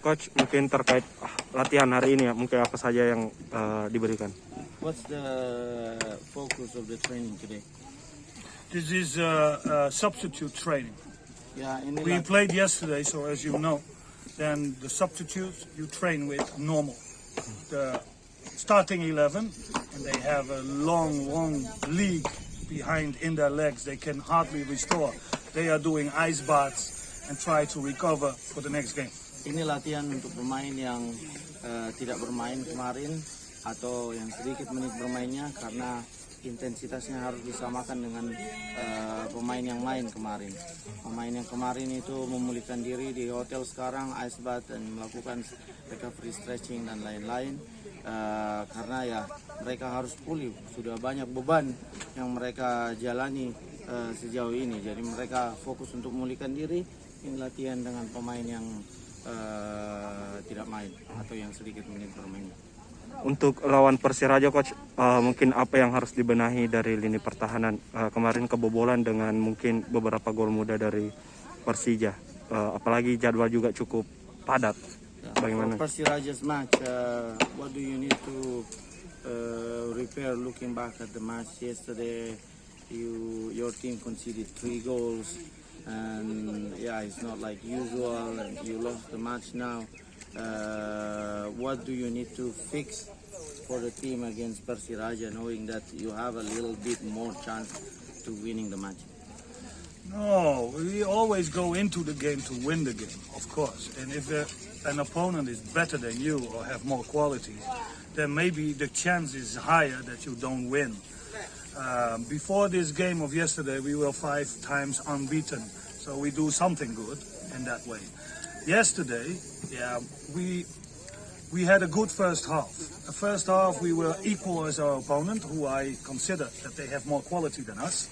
Coach, mungkin terkait latihan hari ini ya, mungkin apa saja yang diberikan? What's the focus of the training today? This is substitute training. Ya, We played yesterday, so as you know, then the substitutes you train with normal. The starting 11, and they have a long league behind in their legs. They can hardly restore. They are doing ice baths and try to recover for the next game. Ini latihan untuk pemain yang tidak bermain kemarin atau yang sedikit menit bermainnya karena intensitasnya harus disamakan dengan pemain yang main kemarin. Pemain yang kemarin itu memulihkan diri di hotel sekarang, ice bath dan melakukan recovery stretching dan lain-lain. Karena ya mereka harus pulih, sudah banyak beban yang mereka jalani sejauh ini. Jadi mereka fokus untuk memulihkan diri. Ini latihan dengan pemain yang tidak main atau yang sedikit menit bermain. Untuk lawan Persiraja, Coach, mungkin apa yang harus dibenahi dari lini pertahanan? Kemarin kebobolan dengan mungkin beberapa gol muda dari Persija, apalagi jadwal juga cukup padat. Bagaimana? Persiraja's match, what do you need to repair looking back at the match yesterday? Your team conceded 3 goals. And yeah, it's not like usual, and you lost the match now. What do you need to fix for the team against Persiraja, knowing that you have a little bit more chance to winning the match? No, we always go into the game to win the game, of course. And if an opponent is better than you or have more qualities, then maybe the chance is higher that you don't win. Before this game of yesterday, we were 5 times unbeaten, so we do something good in that way. Yesterday, yeah, we had a good first half. The first half, we were equal as our opponent, who I consider that they have more quality than us.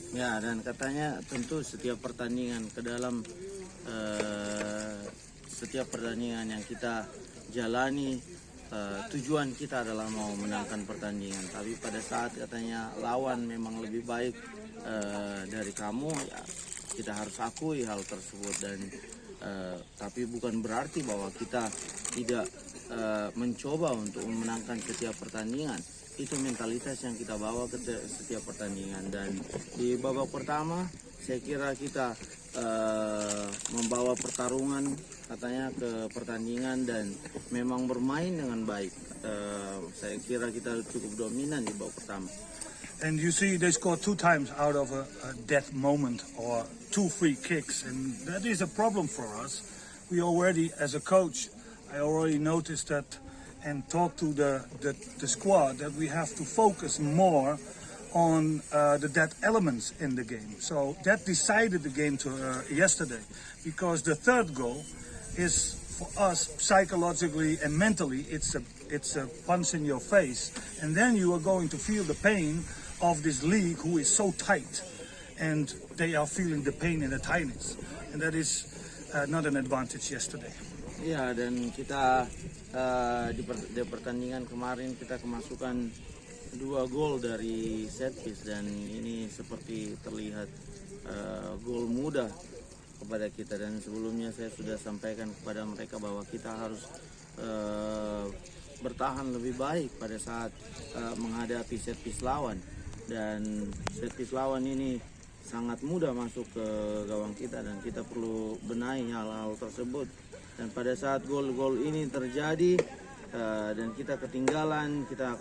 Ya, dan katanya tentu setiap pertandingan setiap pertandingan yang kita jalani, tujuan kita adalah mau menangkan pertandingan. Tapi pada saat katanya lawan memang lebih baik dari kamu, ya kita harus akui hal tersebut. Dan tapi bukan berarti bahwa kita tidak mencoba untuk memenangkan setiap pertandingan. Itu mentalitas yang kita bawa ke setiap pertandingan. Dan di babak pertama saya kira kita membawa pertarungan katanya ke pertandingan dan memang bermain dengan baik. Saya kira kita cukup dominan di babak pertama. And you see, they scored 2 times out of a death moment or 2 free kicks, and that is a problem for us. We already, as a coach, I already noticed that and talked to the squad that we have to focus more on the dead elements in the game. So that decided the game yesterday, because the third goal is for us psychologically and mentally it's a punch in your face, and then you are going to feel the pain of this league who is so tight, and they are feeling the pain and the tightness, and that is not an advantage yesterday. Ya, dan kita di pertandingan kemarin kita kemasukan 2 gol dari set piece, dan ini seperti terlihat gol mudah kepada kita. Dan sebelumnya saya sudah sampaikan kepada mereka bahwa kita harus bertahan lebih baik pada saat menghadapi set piece lawan. Dan set piece lawan ini sangat mudah masuk ke gawang kita, dan kita perlu benahi hal-hal tersebut. Dan pada saat gol-gol ini terjadi dan kita ketinggalan, kita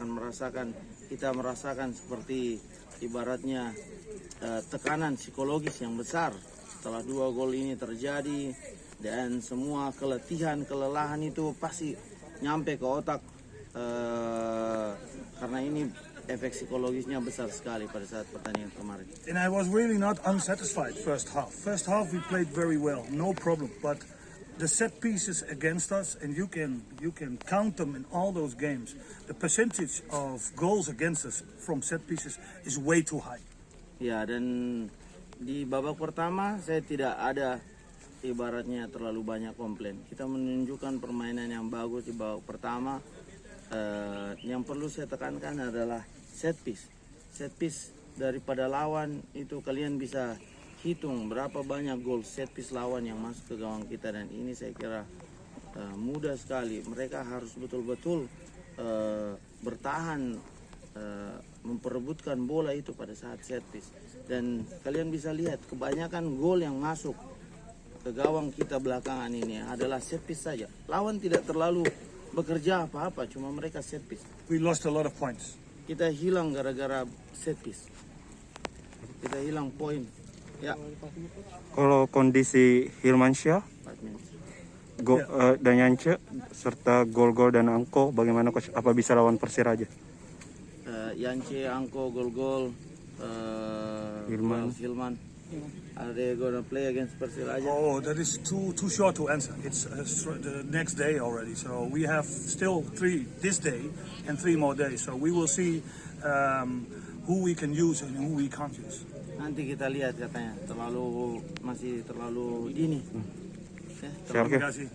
merasakan seperti ibaratnya tekanan psikologis yang besar setelah 2 gol ini terjadi, dan semua kelelahan itu pasti nyampe ke otak karena ini efek psikologisnya besar sekali pada saat pertandingan kemarin. And I was really not unsatisfied first half. First half we played very well, no problem, but the set pieces against us, and you can count them in all those games. The percentage of goals against us from set pieces is way too high. Ya, dan di babak pertama saya tidak ada ibaratnya terlalu banyak komplain. Kita menunjukkan permainan yang bagus di babak pertama. Yang perlu saya tekankan adalah set piece. Set piece daripada lawan itu kalian bisa hitung berapa banyak gol set piece lawan yang masuk ke gawang kita, dan ini saya kira mudah sekali. Mereka harus betul-betul bertahan, memperebutkan bola itu pada saat set piece. Dan kalian bisa lihat kebanyakan gol yang masuk ke gawang kita belakangan ini adalah set piece saja. Lawan tidak terlalu bekerja apa-apa, cuma mereka set piece. We lost a lot of points. Kita hilang gara-gara set piece. Kita hilang poin. Ya, Kalau kondisi Hilmansyah, 4 menit. dan Yance serta gol-gol dan Angko, bagaimana coach? Apa bisa lawan Persiraja? Yance, Angko, gol-gol, Hilman. Are they gonna play against Persiraja? Oh, that is too short to answer. It's the next day already. So we have still 3 this day and 3 more days. So we will see who we can use and who we can't use. Nanti kita lihat katanya, masih terlalu dini. Ya, Terima Terima kasih.